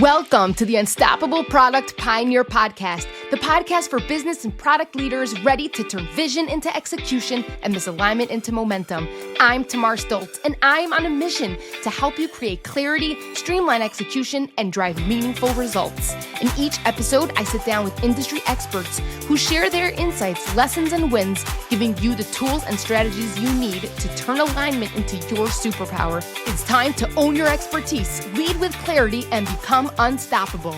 Welcome to the Unstoppable Product Pioneer Podcast, the podcast for business and product leaders ready to turn vision into execution and misalignment into momentum. I'm Tamar Stoltz, and I'm on a mission to help you create clarity, streamline execution, and drive meaningful results. In each episode, I sit down with industry experts who share their insights, lessons, and wins, giving you the tools and strategies you need to turn alignment into your superpower. It's time to own your expertise, lead with clarity, and become unstoppable.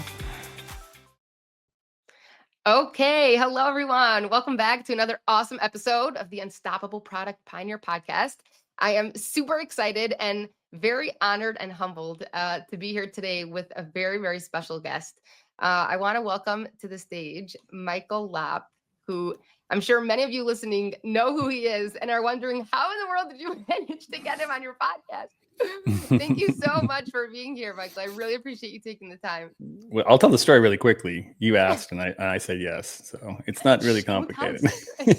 Okay, hello everyone. Welcome back to another awesome episode of the Unstoppable Product Pioneer Podcast. I am super excited and very honored and humbled to be here today with a very, very special guest. I want to welcome to the stage Michael Lopp, who I'm sure many of you listening know who he is and are wondering, how in the world did you manage to get him on your podcast? Thank you so much for being here, Michael. I really appreciate you taking the time. Well, I'll tell the story really quickly. You asked and I said yes. So it's not really complicated. Would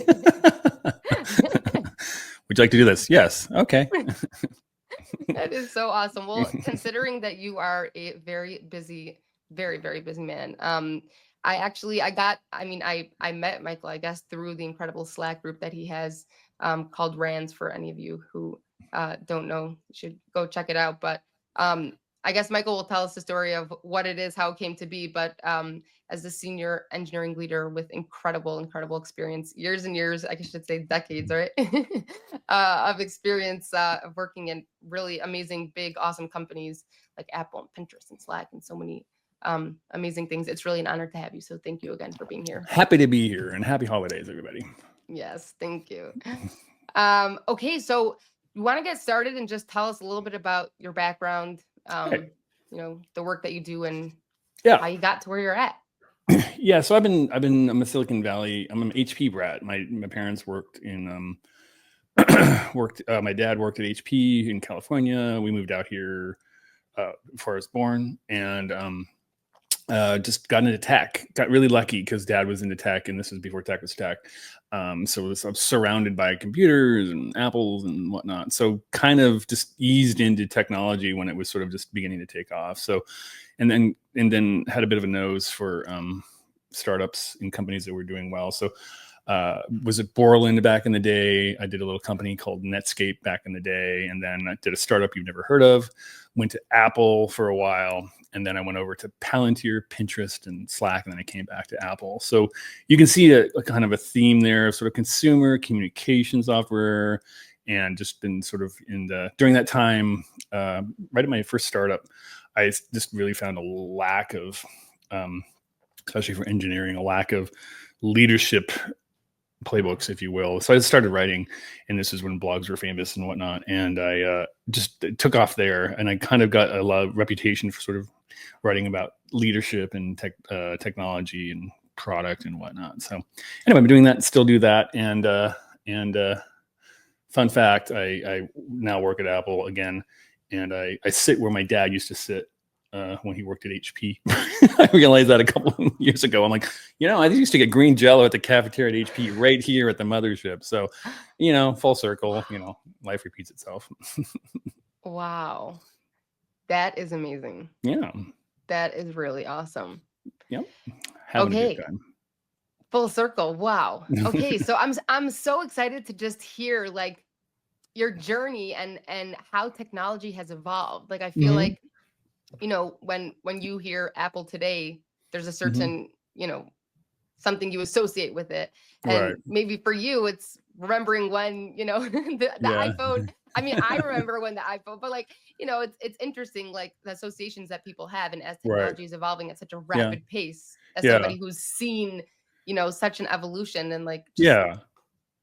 you like to do this? Yes. Okay. That is so awesome. Well, considering that you are a very busy, very, very busy man. I met Michael, I guess, through the incredible Slack group that he has called RANs. For any of you who don't know, you should go check it out. But I guess Michael will tell us the story of what it is, how it came to be. But as a senior engineering leader with incredible experience, years and years, I should say decades, right, of experience of working in really amazing, big, awesome companies like Apple and Pinterest and Slack and so many amazing things. It's really an honor to have you. So thank you again for being here. Happy to be here and happy holidays, everybody. Yes, thank you. Okay, so you want to get started and just tell us a little bit about your background, Okay. The work that you do and Yeah. how you got to where you're at. Yeah. So I'm a Silicon Valley. I'm an HP brat. My parents worked in my dad worked at HP in California. We moved out here before I was born, and just got into tech. Got really lucky because dad was into tech, and this was before tech was tech. So I was surrounded by computers and Apples and whatnot. So kind of just eased into technology when it was sort of just beginning to take off. So, and then had a bit of a nose for startups and companies that were doing well. So was at Borland back in the day. I did a little company called Netscape back in the day. And then I did a startup you've never heard of, went to Apple for a while. And then I went over to Palantir, Pinterest, and Slack. And then I came back to Apple. So you can see a kind of a theme there of sort of consumer communication software, and just been sort of during that time, right at my first startup, I just really found a lack of, especially for engineering, a lack of leadership playbooks, if you will. So I started writing, and this is when blogs were famous and whatnot. And I just took off there, and I kind of got a lot of reputation for sort of writing about leadership and technology and product and whatnot. So anyway, I'm doing that, still do that. And fun fact, I now work at Apple again, and I sit where my dad used to sit when he worked at HP. I realized that a couple of years ago. I'm like, I used to get green Jello at the cafeteria at HP right here at the mothership. So, full circle, life repeats itself. Wow. That is amazing. Yeah. That is really awesome. Yep. Having a good time. Full circle. Wow. Okay. So I'm so excited to just hear like your journey and how technology has evolved. Like I feel like, when you hear Apple today, there's a certain, something you associate with it. And Right. maybe for you, it's remembering when, the iPhone. I mean, I remember when the iPhone, but like, it's interesting, like the associations that people have. And as technology is evolving at such a rapid pace, as somebody who's seen, such an evolution and like just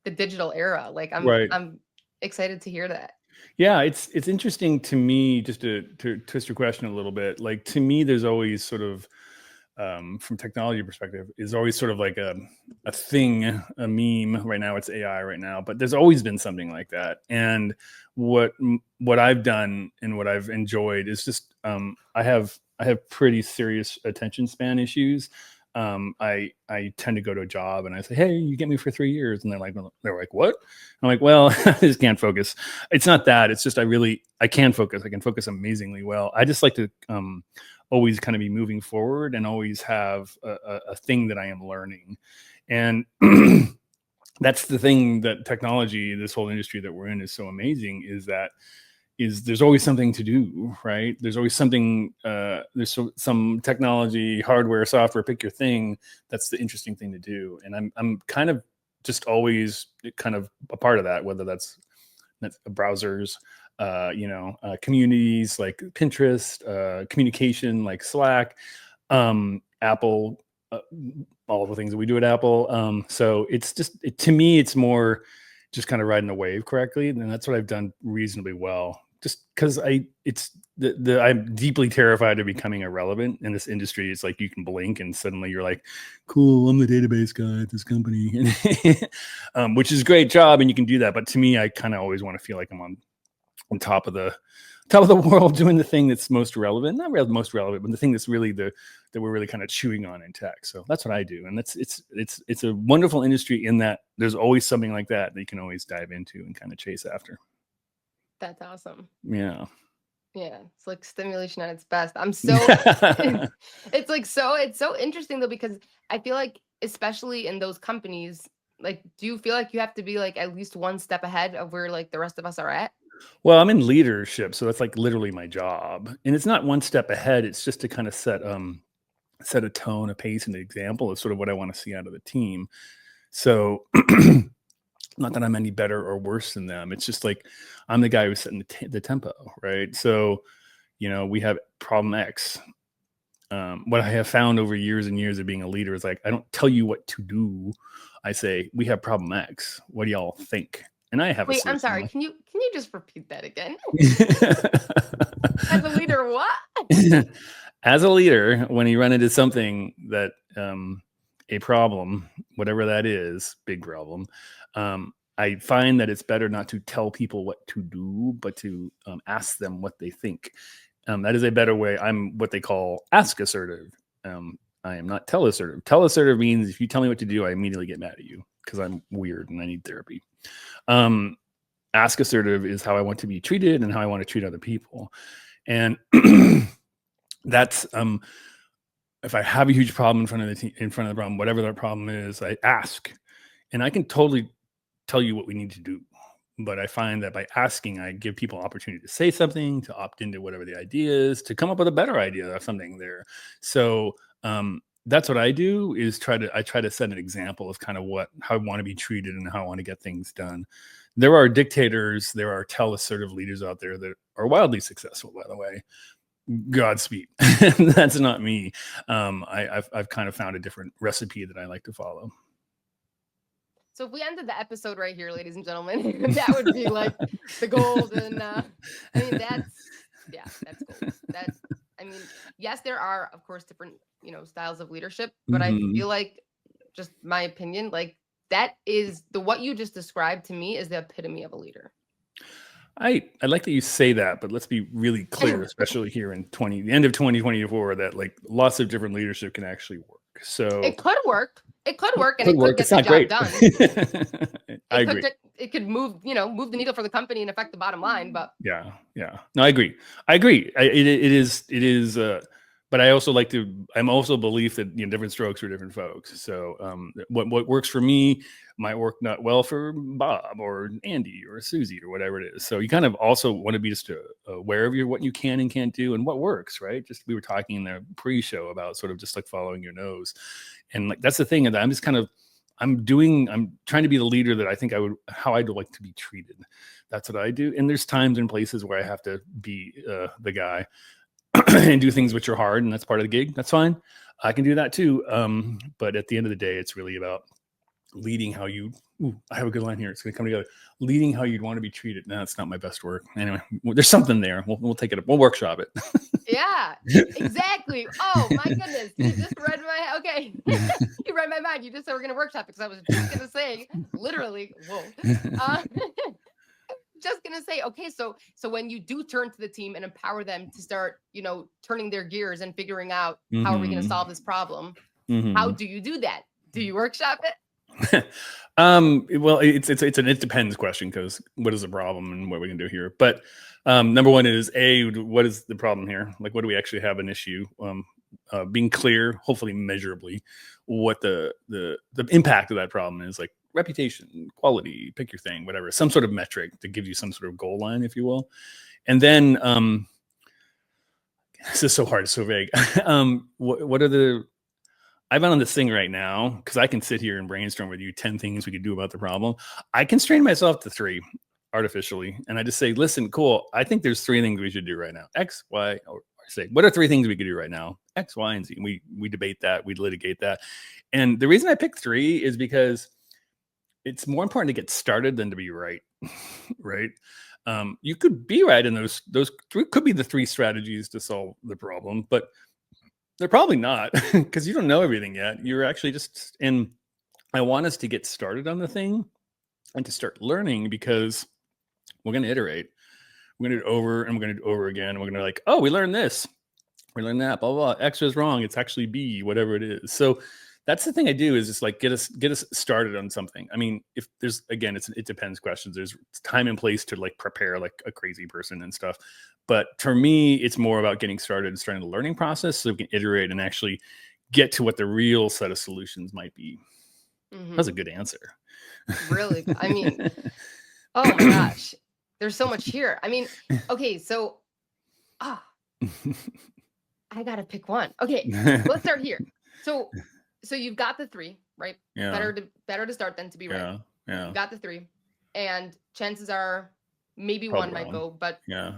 the digital era, like I'm excited to hear that. Yeah, it's interesting to me, just to twist your question a little bit. Like to me, there's always sort of, from technology perspective, is always sort of like a thing, a meme. Right now, it's AI right now, but there's always been something like that. And what I've done and what I've enjoyed is just I have pretty serious attention span issues. I tend to go to a job and I say, hey, you get me for 3 years. And they're like, what? I'm like, well, I just can't focus. It's not that. It's just I can focus. I can focus amazingly well. I just like to always kind of be moving forward and always have a thing that I am learning. And that's the thing that technology, this whole industry that we're in, is so amazing, is that there's always something to do, right? There's always something, some technology, hardware, software, pick your thing. That's the interesting thing to do. And I'm kind of just always kind of a part of that, whether that's browsers, communities like Pinterest, communication like Slack, Apple, all the things that we do at Apple. So it's just, to me, it's more just kind of riding the wave correctly. And that's what I've done reasonably well. Just because I'm deeply terrified of becoming irrelevant in this industry. It's like you can blink and suddenly you're like, cool, I'm the database guy at this company, which is a great job, and you can do that. But to me, I kind of always want to feel like I'm on top of the world, doing the thing that's most relevant, not really most relevant, but the thing that's really that we're really kind of chewing on in tech. So that's what I do. And it's a wonderful industry in that there's always something like that you can always dive into and kind of chase after. That's awesome. Yeah. Yeah, it's like stimulation at its best. I'm so it's so interesting though, because I feel like, especially in those companies, like, do you feel like you have to be like at least one step ahead of where like the rest of us are at? Well, I'm in leadership, so that's like literally my job. And it's not one step ahead. It's just to kind of set a tone, a pace, and an example of sort of what I want to see out of the team. So not that I'm any better or worse than them. It's just like I'm the guy who's setting the tempo, right? So, we have problem X. What I have found over years and years of being a leader is like, I don't tell you what to do. I say, we have problem X. What do y'all think? And I have a Wait, I'm solution. sorry. Can you just repeat that again? As a leader, what? As a leader, when you run into something that a problem, whatever that is, big problem, I find that it's better not to tell people what to do, but to ask them what they think. That is a better way. I'm what they call ask assertive. I am not tell assertive. Tell assertive means if you tell me what to do, I immediately get mad at you because I'm weird and I need therapy. Ask assertive is how I want to be treated and how I want to treat other people. And that's if I have a huge problem in front of the problem, whatever that problem is, I ask, and I can totally tell you what we need to do. But I find that by asking, I give people opportunity to say something, to opt into whatever the idea is, to come up with a better idea of something there. So that's what I do, is try to set an example of kind of how I want to be treated and how I want to get things done. There are dictators, there are tell assertive leaders out there that are wildly successful, by the way. Godspeed. That's not me. I've kind of found a different recipe that I like to follow. So if we ended the episode right here, ladies and gentlemen, that would be like the golden. I mean, that's gold. Yes, there are of course different styles of leadership, but I feel like, just my opinion, like that is what you just described to me is the epitome of a leader. I like that you say that, but let's be really clear, especially here in the end of 2024, that like lots of different leadership can actually work. So it could work. It could work, and it could get the job done. I agree. It could move the needle for the company and affect the bottom line. But yeah, no, I agree. It is. But I also I'm also belief that different strokes for different folks. So what works for me might work not well for Bob or Andy or Susie or whatever it is. So you kind of also want to be just aware of what you can and can't do and what works, right? Just, we were talking in the pre-show about sort of just like following your nose. And like, that's the thing, that I'm just kind of, I'm trying to be the leader that I think how I'd like to be treated. That's what I do. And there's times and places where I have to be the guy and do things which are hard, and that's part of the gig. That's fine. I can do that too. But at the end of the day, it's really about leading how you. I have a good line here. It's going to come together. Leading how you'd want to be treated. No, it's not my best work. Anyway, there's something there. We'll take it up. We'll workshop it. Yeah, exactly. Oh my goodness, you just read my you read my mind. You just said we're going to workshop it, because I was just going to say, literally, whoa. Just gonna say, okay, so when you do turn to the team and empower them to start turning their gears and figuring out how are we going to solve this problem, how do you do that? Do you workshop it? Well, it's an it depends question, because what is the problem and what we can do here. But Number one is what is the problem here? Like, what do we actually have an issue? Being clear, hopefully measurably, what the impact of that problem is, like reputation, quality, pick your thing, whatever, some sort of metric to give you some sort of goal line, if you will. And then this is so hard, it's so vague. What are the I've been on this thing right now because I can sit here and brainstorm with you 10 things we could do about the problem. I constrain myself to 3 artificially. And I just say, listen, cool. I think there's 3 things we should do right now. X, Y, or say, what are 3 things we could do right now? X, Y, and Z. And we debate that, we litigate that. And the reason I picked 3 is because it's more important to get started than to be right. Right. You could be right in those 3 could be the 3 strategies to solve the problem, but they're probably not, because you don't know everything yet. You're actually just in. I want us to get started on the thing and to start learning, because we're going to iterate. We're going to do it over and we're going to do it over again. And we're going to like, oh, we learned this. We learned that, blah, blah, blah. X is wrong. It's actually B, whatever it is. So that's the thing I do, is just like get us started on something. I mean, if there's, again, it depends questions. There's time and place to like prepare like a crazy person and stuff. But for me, it's more about getting started and starting the learning process so we can iterate and actually get to what the real set of solutions might be. That's a good answer. Really? I mean, oh my gosh, there's so much here. I mean, okay, so I gotta pick one. Okay, let's start here. So you've got the 3, right? Yeah. Better to start than to be right. Yeah. You got the 3, and chances are maybe Probably 1 might wrong. go. But Yeah.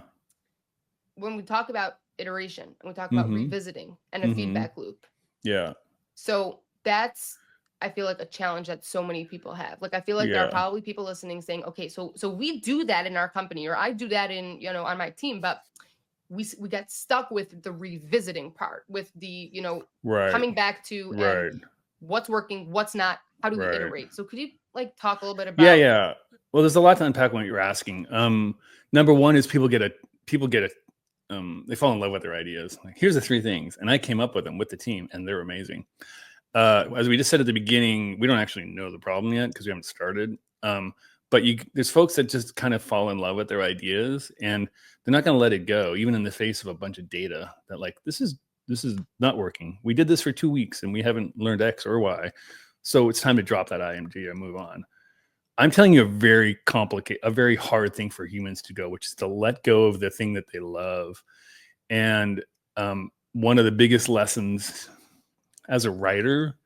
when we talk about iteration and we talk about revisiting and a feedback loop, Yeah. so that's, I feel like, a challenge that so many people have. Like, I feel like there are probably people listening saying, okay, so we do that in our company, or I do that in, on my team, but we get stuck with the revisiting part, with the, coming back to and what's working, what's not, how do we iterate? So could you like talk a little bit about? Yeah. Well, there's a lot to unpack when you're asking. Number one is people get they fall in love with their ideas. Like, here's the 3 things, and I came up with them with the team, and they're amazing. As we just said at the beginning, we don't actually know the problem yet because we haven't started. But there's folks that just kind of fall in love with their ideas, and they're not going to let it go, even in the face of a bunch of data that like, this is not working. We did this for 2 weeks and we haven't learned X or Y. So it's time to drop that IMG and move on. I'm telling you a very hard thing for humans to go, which is to let go of the thing that they love. And one of the biggest lessons as a writer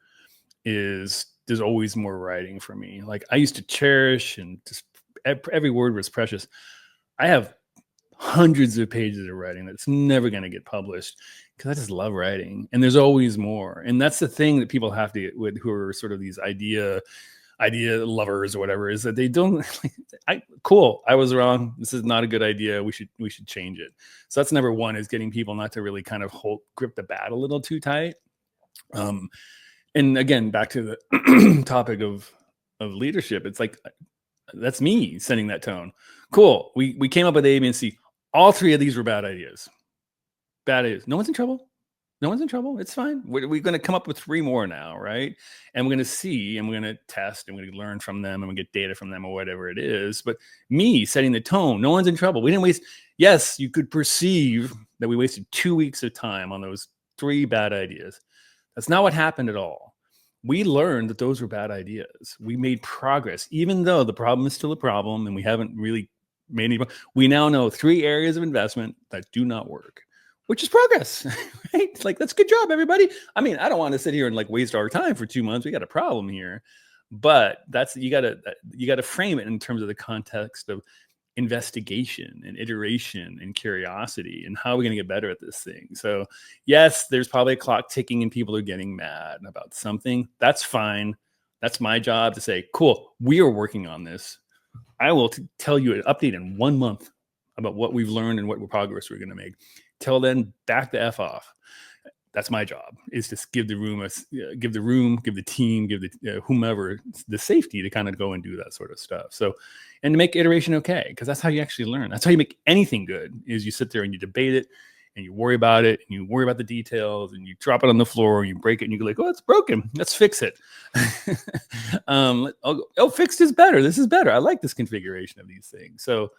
is there's always more writing for me. Like, I used to cherish, and just every word was precious. I have hundreds of pages of writing that's never going to get published because I just love writing, and there's always more. And that's the thing that people have to get with, who are sort of these idea lovers or whatever, is that they don't cool, I was wrong, this is not a good idea, we should change it. So that's number one, is getting people not to really kind of grip the bat a little too tight. And again, back to the topic of leadership, it's like, that's me setting that tone. Cool, we came up with A, B, and C. All 3 of these were bad ideas. No one's in trouble. It's fine. We're going to come up with 3 more now, right? And we're going to see, and we're going to test, and we're going to learn from them, and we get data from them, or whatever it is. But me setting the tone, no one's in trouble. We didn't waste. Yes, you could perceive that we wasted 2 weeks of time on those 3 bad ideas. That's not what happened at all. We learned that those were bad ideas. We made progress, even though the problem is still a problem, and we haven't really made any. We now know 3 areas of investment that do not work, which is progress, right? It's like, that's good job, everybody. I mean, I don't want to sit here and like waste our time for 2 months. We got a problem here, but you gotta frame it in terms of the context of investigation and iteration and curiosity, and how are we going to get better at this thing. So yes, there's probably a clock ticking and people are getting mad about something. That's fine. That's my job to say, cool, we are working on this. I will tell you an update in 1 month about what we've learned and what progress we're going to make. Till then, back the F off. That's my job, is to give the room, give the team, give the whomever the safety to kind of go and do that sort of stuff. So, and to make iteration okay, because that's how you actually learn. That's how you make anything good, is you sit there and you debate it, and you worry about it, and you worry about the details, and you drop it on the floor, and you break it, and you go like, oh, it's broken. Let's fix it. Fixed is better. This is better. I like this configuration of these things. So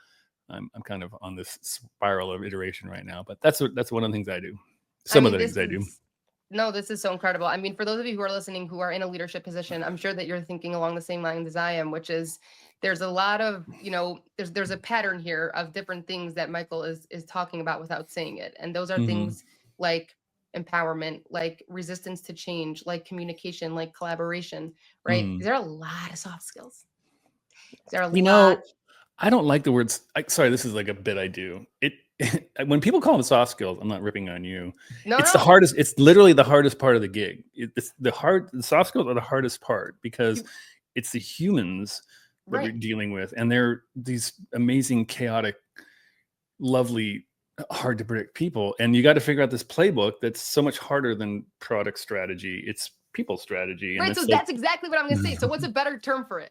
I'm kind of on this spiral of iteration right now, but that's one of the things I do. I Some of mean, the things I do. this is so incredible. I mean, for those of you who are listening who are in a leadership position, I'm sure that you're thinking along the same lines as I am, which is there's a lot of, there's a pattern here of different things that Michael is talking about without saying it. And those are Mm-hmm. things like empowerment, like resistance to change, like communication, like collaboration, right? Mm. There are a lot of soft skills. There are a You lot. know, I don't like the words. Sorry, this is like a bit I do. It when people call them soft skills, I'm not ripping on you. No, It's the no. hardest. It's literally the hardest part of the gig. It's the hard. The soft skills are the hardest part because it's the humans that we're Right. dealing with, and they're these amazing, chaotic, lovely, hard to predict people, and you got to figure out this playbook that's so much harder than product strategy. It's people strategy, and Right. So it's like that's exactly what I'm going to say. So what's a better term for it?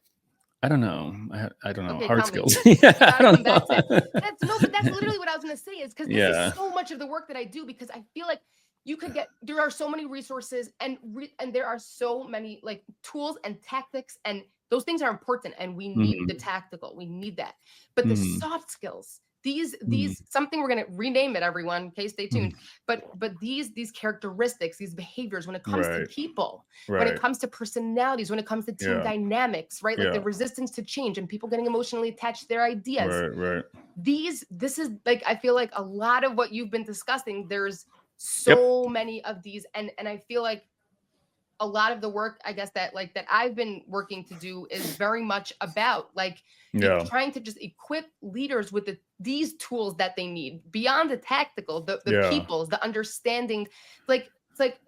I don't know. I don't know. Okay, Hard tell me. skills. You Yeah, I gotta come don't back to it. know. But that's literally what I was gonna say is because this Yeah. is so much of the work that I do because I feel like there are so many resources and there are so many like tools and tactics and those things are important and we need the Mhm. tactical, we need that. But the Mhm. soft skills, Mhm. these something we're gonna rename it, everyone. Okay, stay tuned. Mhm. But these characteristics, these behaviors, when it comes to Right. people, when it Right. comes to personalities, when it comes to team Yeah. dynamics, right? Like the Yeah. resistance to change and people getting emotionally attached to their ideas. Right. Right. This is like I feel like a lot of what you've been discussing, there's Yep. so many of these and I feel like a lot of the work I guess that like that I've been working to do is very much about like Yeah. trying to just equip leaders with these tools that they need beyond the tactical, the Yeah. peoples, the understanding. Like it's like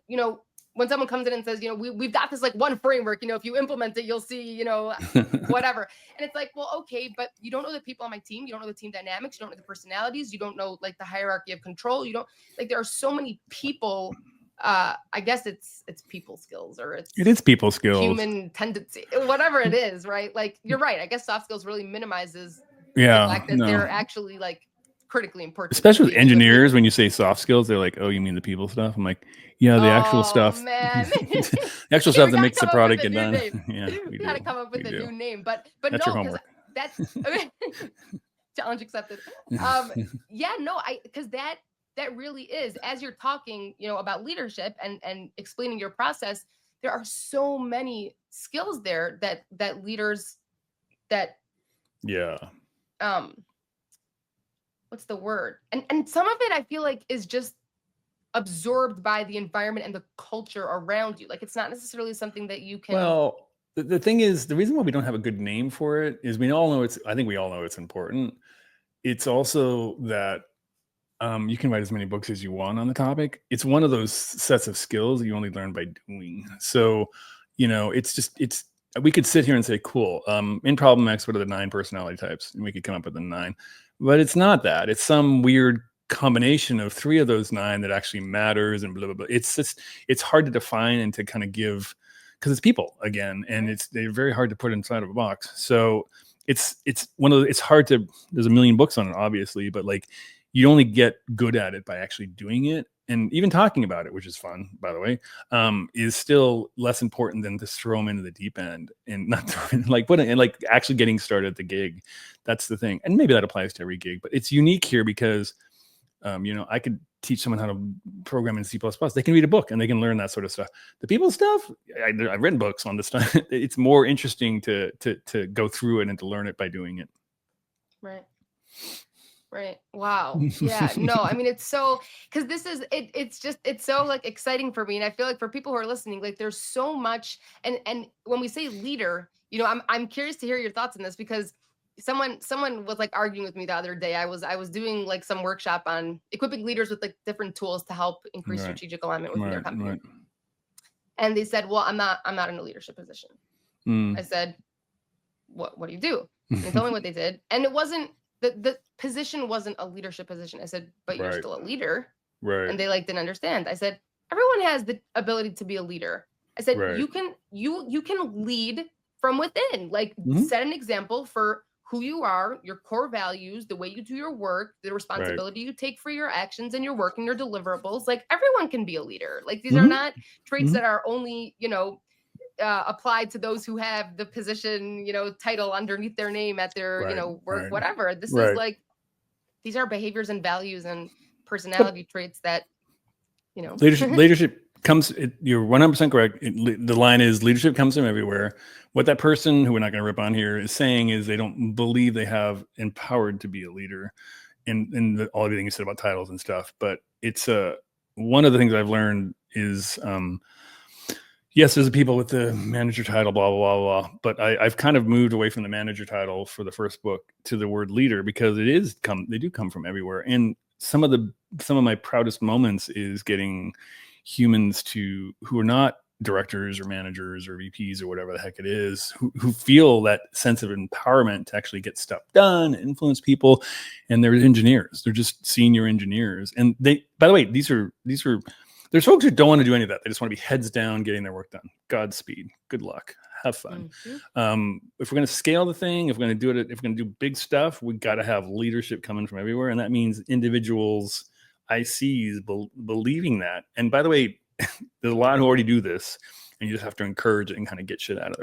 when someone comes in and says we've got this like one framework, if you implement it you'll see whatever, and it's like, well, okay, but you don't know the people on my team, you don't know the team dynamics, you don't know the personalities, you don't know like the hierarchy of control, you don't like there are so many people. I guess it's people skills or It it's is people skills. human tendency, whatever it is, right? Like you're right. I guess soft skills really minimizes the Yeah. fact that No. they're actually like critically important to Especially with being a good leader. engineers, when you say soft skills, they're like, "Oh, you mean the people stuff?" I'm like, "Yeah, the actual Oh stuff, man. the actual We stuff that gotta makes the come up with product a get new done." name. Yeah, We we gotta do. come up We with a do. new name. But That's your no, because homework. that's challenge accepted. Yeah, no, because that really is, as you're talking, about leadership and explaining your process, there are so many skills there that leaders that Yeah. um what's the word? And some of it I feel like is just absorbed by the environment and the culture around you. Like it's not necessarily something that you can. Well, the thing is, the reason why we don't have a good name for it is we all know I think we all know it's important. It's also that you can write as many books as you want on the topic. It's one of those sets of skills that you only learn by doing. So, we could sit here and say, cool, in Problem X, what are the 9 personality types? And we could come up with the 9. But it's not that. It's some weird combination of 3 of those 9 that actually matters and blah, blah, blah. It's hard to define and to kind of give, because it's people again, and they're very hard to put inside of a box. So it's it's hard to, there's a million books on it, obviously, but like, you only get good at it by actually doing it, and even talking about it, which is fun, by the way, is still less important than to throw them into the deep end and not like put it and like actually getting started at the gig. That's the thing, and maybe that applies to every gig, but it's unique here because I could teach someone how to program in C++. They can read a book and they can learn that sort of stuff. The people stuff, I've written books on this stuff. It's more interesting to go through it and to learn it by doing it. Right. Right. Wow. Yeah. No, I mean, it's so, because this is it's so like exciting for me. And I feel like for people who are listening, like there's so much. And when we say leader, I'm curious to hear your thoughts on this because someone was like arguing with me the other day. I was doing like some workshop on equipping leaders with like different tools to help increase Right. strategic alignment within their Right. company. Right. And they said, well, I'm not in a leadership position. Mm. I said, what do you do? And they told me what they did. And it wasn't, the position wasn't a leadership position. I said, but you're Right. still a leader. Right. And they like didn't understand. I said, everyone has the ability to be a leader. I said, Right. you can lead from within, like Mhm. set an example for who you are, your core values, the way you do your work, the responsibility you take for your actions and your work and your deliverables. Like everyone can be a leader. Like these are Mhm. not traits Mhm. that are only, applied to those who have the position, title underneath their name at their, Right. work, Right. whatever. This is Right. like these are behaviors and values and personality traits that, you know. Leadership comes. You're 100% correct. The line is leadership comes from everywhere. What that person, who we're not going to rip on here, is saying is they don't believe they have empowered to be a leader, and all everything you said about titles and stuff. But it's one of the things I've learned is yes, there's people with the manager title, blah, blah, blah, blah. But I've kind of moved away from the manager title for the first book to the word leader, because they do come from everywhere. And some of my proudest moments is getting humans who are not directors or managers or VPs or whatever the heck it is, who feel that sense of empowerment to actually get stuff done, influence people. And they're engineers. They're just senior engineers. And by the way, there's folks who don't want to do any of that. They just want to be heads down, getting their work done. Godspeed. Good luck. Have fun. Mm-hmm. If we're going to scale the thing, if we're going to do big stuff, we got to have leadership coming from everywhere. And that means individuals, ICs, believing that. And by the way, there's a lot who already do this, and you just have to encourage it and kind of get stuff out of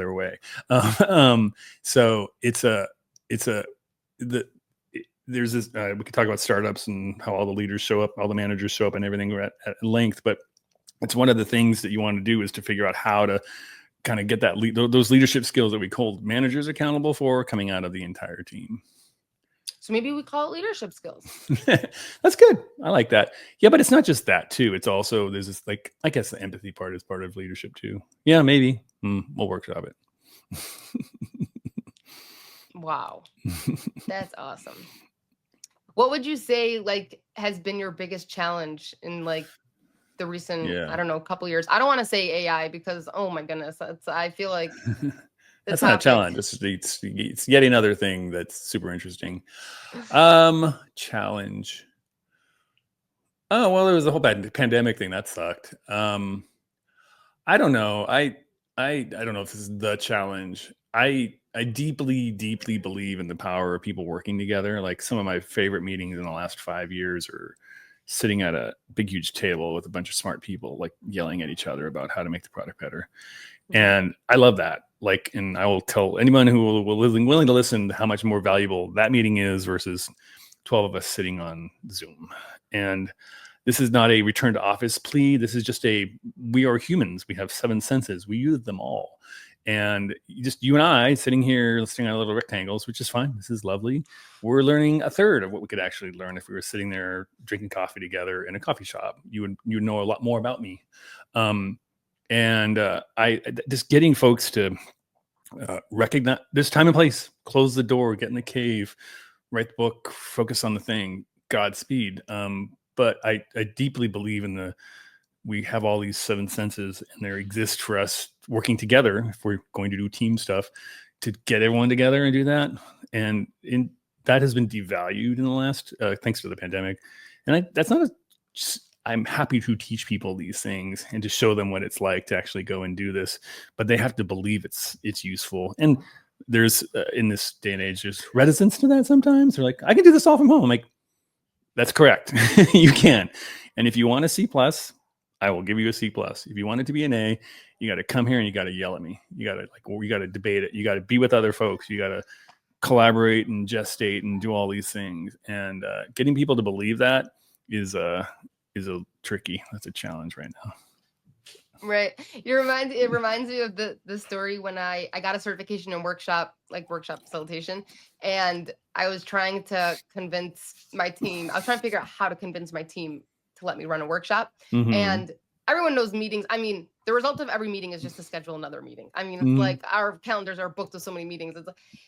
their way. So there's this, we could talk about startups and how all the leaders show up, all the managers show up and everything at length, but it's one of the things that you want to do is to figure out how to kind of get those leadership skills that we hold managers accountable for coming out of the entire team. So maybe we call it leadership skills. That's good. I like that. Yeah, but it's not just that too. It's also, there's this, like, I guess the empathy part is part of leadership too. Yeah, maybe. We'll workshop it. Wow. That's awesome. What would you say, like, has been your biggest challenge in, like, the recent, I don't know, couple years? I don't want to say AI because, oh my goodness, I feel like that's not a challenge. It's yet another thing that's super interesting. Challenge. Oh, well, there was the whole pandemic thing that sucked. I don't know. I don't know if this is the challenge. I deeply, deeply believe in the power of people working together. Like, some of my favorite meetings in the last 5 years are sitting at a big, huge table with a bunch of smart people, like, yelling at each other about how to make the product better. And I love that. Like, and I will tell anyone who will willing to listen how much more valuable that meeting is versus 12 of us sitting on Zoom. And this is not a return to office plea. This is just we are humans. We have 7 senses. We use them all. And you and I sitting here listening on little rectangles, which is fine. This is lovely. We're learning a third of what we could actually learn if we were sitting there drinking coffee together in a coffee shop. You would know a lot more about me. I just getting folks to recognize there's time and place, close the door, get in the cave, write the book, focus on the thing, Godspeed. But I deeply believe in we have all these 7 senses, and they exist for us working together if we're going to do team stuff, to get everyone together and do that. And that has been devalued in the last, thanks to the pandemic. And I'm happy to teach people these things and to show them what it's like to actually go and do this, but they have to believe it's useful. And there's in this day and age, there's reticence to that sometimes. They're like, I can do this all from home. I'm like, that's correct. You can. And if you want a C+, I will give you a C+. If you want it to be an A, you got to come here and you got to yell at me. You got to debate it. You got to be with other folks. You got to collaborate and gestate and do all these things. And getting people to believe that is a tricky. That's a challenge right now. Right. It reminds me of the story when I got a certification in workshop facilitation, and I was trying to convince my team. I was trying to figure out how to convince my team to let me run a workshop. Mm-hmm. And everyone knows meetings. I mean, the result of every meeting is just to schedule another meeting. I mean, it's like our calendars are booked with so many meetings.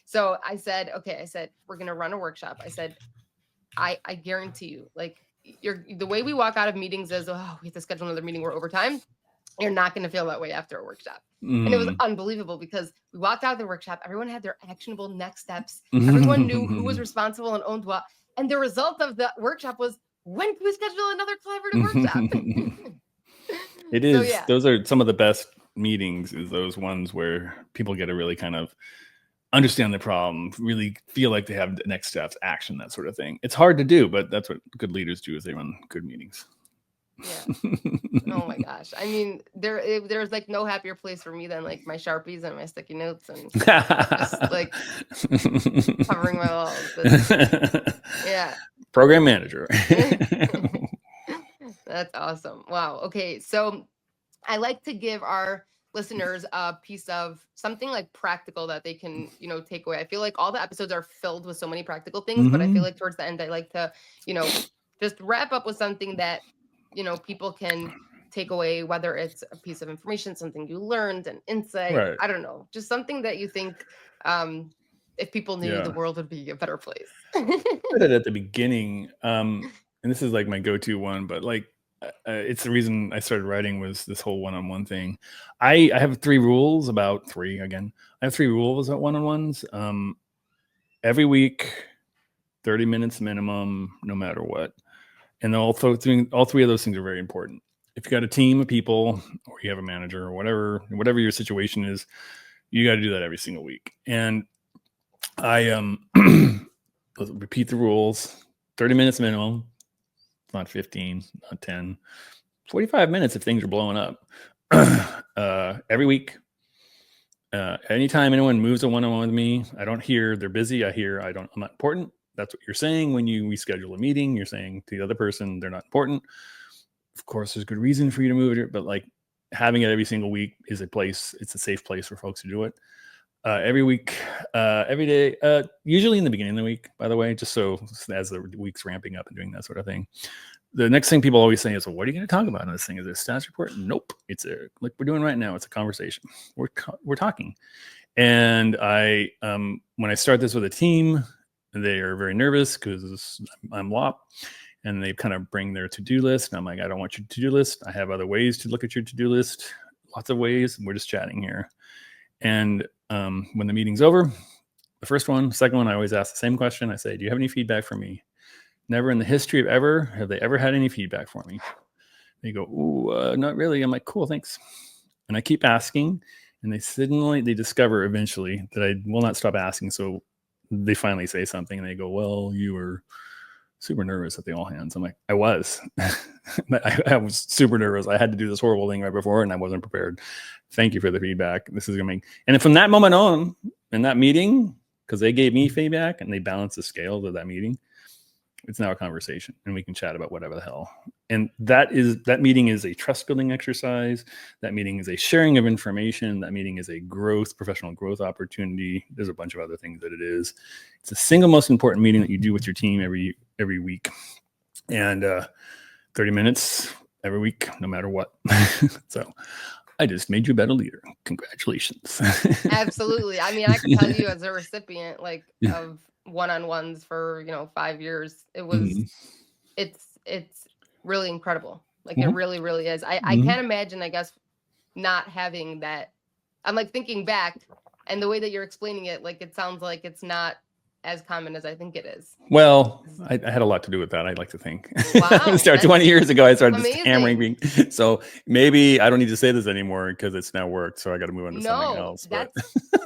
So I said, okay, we're going to run a workshop. I said, I guarantee you, like, the way we walk out of meetings is, oh, we have to schedule another meeting. We're over time. You're not going to feel that way after a workshop. And it was unbelievable because we walked out of the workshop. Everyone had their actionable next steps. Everyone knew who was responsible and owned what. And the result of the workshop was, when can we schedule another collaborative workshop? It is. So, yeah. Those are some of the best meetings, is those ones where people get to really kind of understand the problem, really feel like they have the next steps, action, that sort of thing. It's hard to do, but that's what good leaders do, is they run good meetings. Yeah. Oh my gosh. I mean, there's like no happier place for me than like my Sharpies and my sticky notes and just like covering my walls. Yeah. Program manager. That's awesome. Wow. Okay. So I like to give our listeners a piece of something like practical that they can, take away. I feel like all the episodes are filled with so many practical things, but I feel Mhm. like towards the end, I like to, just wrap up with something that, people can take away, whether it's a piece of information, something you learned, an insight, Right. I don't know, just something that you think, if people knew, the Yeah. world would be a better place. Said it at the beginning, and this is like my go-to one, but like it's the reason I started writing was this whole one-on-one thing. I have three rules about three again. I have three rules about one-on-ones. Every week, 30 minutes minimum, no matter what. And all three of those things are very important. If you got a team of people, or you have a manager, or whatever your situation is, you got to do that every single week. And I repeat the rules: 30 minutes minimum, not 15, not 10, 45 minutes if things are blowing up. Every week. Anytime anyone moves a one-on-one with me, I don't hear they're busy. I hear I'm not important. That's what you're saying when we schedule a meeting. You're saying to the other person they're not important. Of course, there's good reason for you to move it, but like having it every single week is it's a safe place for folks to do it. Every week, every day, usually in the beginning of the week, by the way, just so as the week's ramping up and doing that sort of thing. The next thing people always say is, well, what are you going to talk about in this thing? Is it a status report? Nope. It's like we're doing right now. It's a conversation. We're talking. And when I start this with a team, they are very nervous because I'm Lopp, and they kind of bring their to-do list. And I'm like, I don't want your to-do list. I have other ways to look at your to-do list. Lots of ways. We're just chatting here. And when the meeting's over, the first one, second one, I always ask the same question. I say, do you have any feedback for me? Never in the history of ever have they ever had any feedback for me. They go, ooh, not really. I'm like, cool, thanks. And I keep asking, and they discover eventually that I will not stop asking. So they finally say something, and they go, well, you were super nervous at the all hands. I'm like, I was. I was super nervous. I had to do this horrible thing right before, and I wasn't prepared. Thank you for the feedback. This is going to make, and from that moment on, in that meeting, because they gave me feedback and they balanced the scales of that meeting, it's now a conversation, and we can chat about whatever the hell. And that meeting is a trust building exercise. That meeting is a sharing of information. That meeting is a professional growth opportunity. There's a bunch of other things that it is. It's the single most important meeting that you do with your team every week. And 30 minutes every week, no matter what. So I just made you a better leader. Congratulations. Absolutely. I mean, I can tell you as a recipient of one-on-ones for, 5 years, Mhm. it's really incredible. Like it Mhm. really, really is. I Mhm. can't imagine, I guess, not having that. I'm like thinking back, and the way that you're explaining it, like it sounds like it's not as common as I think it is. Well, I had a lot to do with that, I'd like to think. Wow, Start 20 that's years ago, I started just hammering amazing. me. So maybe I don't need to say this anymore because it's now worked. So I got to move on to something No, else. But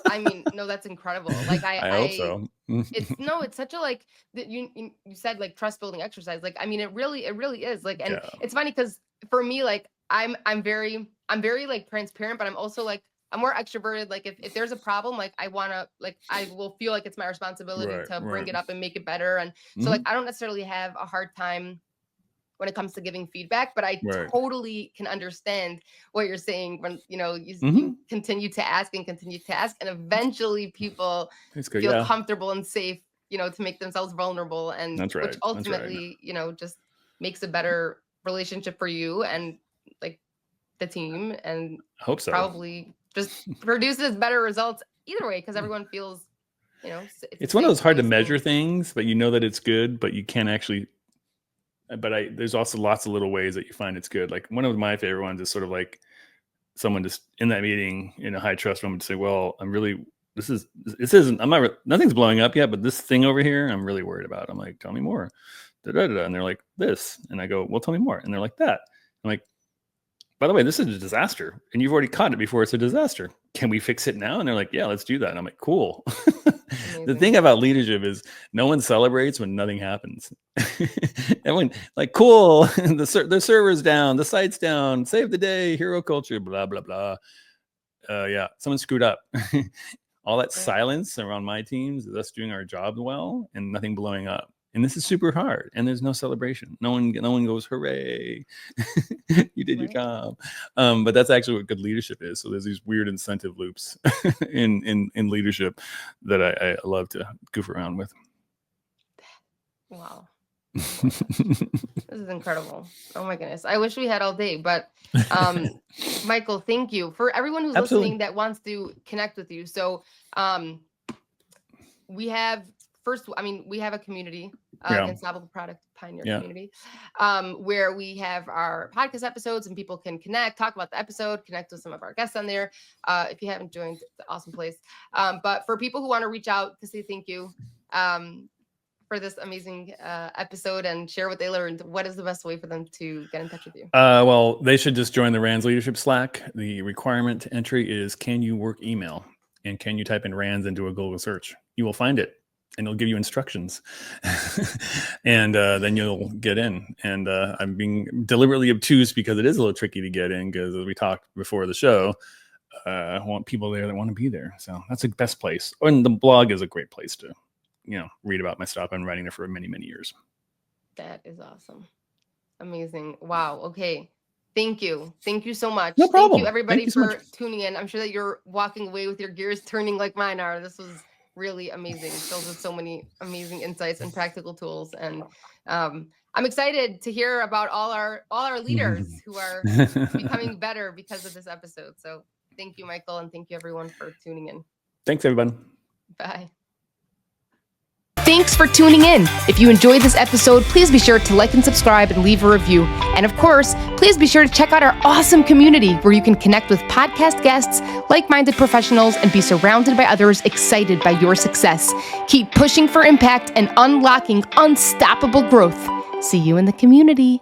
I mean, no, that's incredible. Like I hope so. it's such a like that you said like trust building exercise. Like I mean, it really is. Like, and Yeah. it's funny because for me, like I'm very like transparent, but I'm also like I'm more extroverted. Like if there's a problem, like I will feel like it's my responsibility Right. to bring Right. it up and make it better. And so like Mhm. I don't necessarily have a hard time when it comes to giving feedback, but I Right. totally can understand what you're saying when you Mhm. continue to ask and continue to ask, and eventually people It's good. feel Yeah. comfortable and safe, to make themselves vulnerable, and That's which right. That's right. ultimately, just makes a better relationship for you and like the team, and I hope so. probably just produces better results either way because everyone feels, it's a It's one of safe those hard to space. measure And things, but you know that it's good, but you can't actually. But there's also lots of little ways that you find it's good. Like one of my favorite ones is sort of like someone just in that meeting in a high trust moment to say, well, this isn't, nothing's blowing up yet, but this thing over here, I'm really worried about. I'm like, tell me more. Da-da-da-da. And they're like, this. And I go, well, tell me more. And they're like, that. I'm like, by the way, this is a disaster. And you've already caught it before it's a disaster. Can we fix it now? And they're like, yeah, let's do that. And I'm like, cool. The thing about leadership is no one celebrates when nothing happens. Everyone like, cool, the server's down, the site's down, save the day, hero culture, blah, blah, blah. Yeah, someone screwed up. All that silence around my teams is us doing our job well and nothing blowing up. And this is super hard. And there's no celebration. No one goes, hooray, you did your job. But that's actually what good leadership is. So there's these weird incentive loops in leadership that I love to goof around with. Wow. This is incredible. Oh my goodness. I wish we had all day, but Michael, thank you. For everyone who's listening that wants to connect with you. So we have a community, Unstoppable Product Pioneer community, where we have our podcast episodes and people can connect, talk about the episode, connect with some of our guests on there. If you haven't joined, it's an awesome place. But for people who want to reach out to say thank you, for this amazing episode and share what they learned, what is the best way for them to get in touch with you? Well, they should just join the RANDS Leadership Slack. The requirement to entry is, can you work email? And can you type in RANDS into a Google search? You will find it, and it'll give you instructions. And then you'll get in. And I'm being deliberately obtuse because it is a little tricky to get in, because as we talked before the show, I want people there that want to be there. So that's the best place. And the blog is a great place to read about my stuff. I've been writing it for many, many years. That is awesome. Amazing. Wow. Okay. Thank you. Thank you so much. No problem. Thank you, everybody, for tuning in. I'm sure that you're walking away with your gears turning like mine are. This was really amazing. Filled with so many amazing insights and practical tools. And I'm excited to hear about all our leaders who are becoming better because of this episode. So thank you, Michael, and thank you, everyone, for tuning in. Thanks, everybody. Bye. Thanks for tuning in. If you enjoyed this episode, please be sure to like and subscribe and leave a review. And of course, please be sure to check out our awesome community where you can connect with podcast guests, like-minded professionals, and be surrounded by others excited by your success. Keep pushing for impact and unlocking unstoppable growth. See you in the community.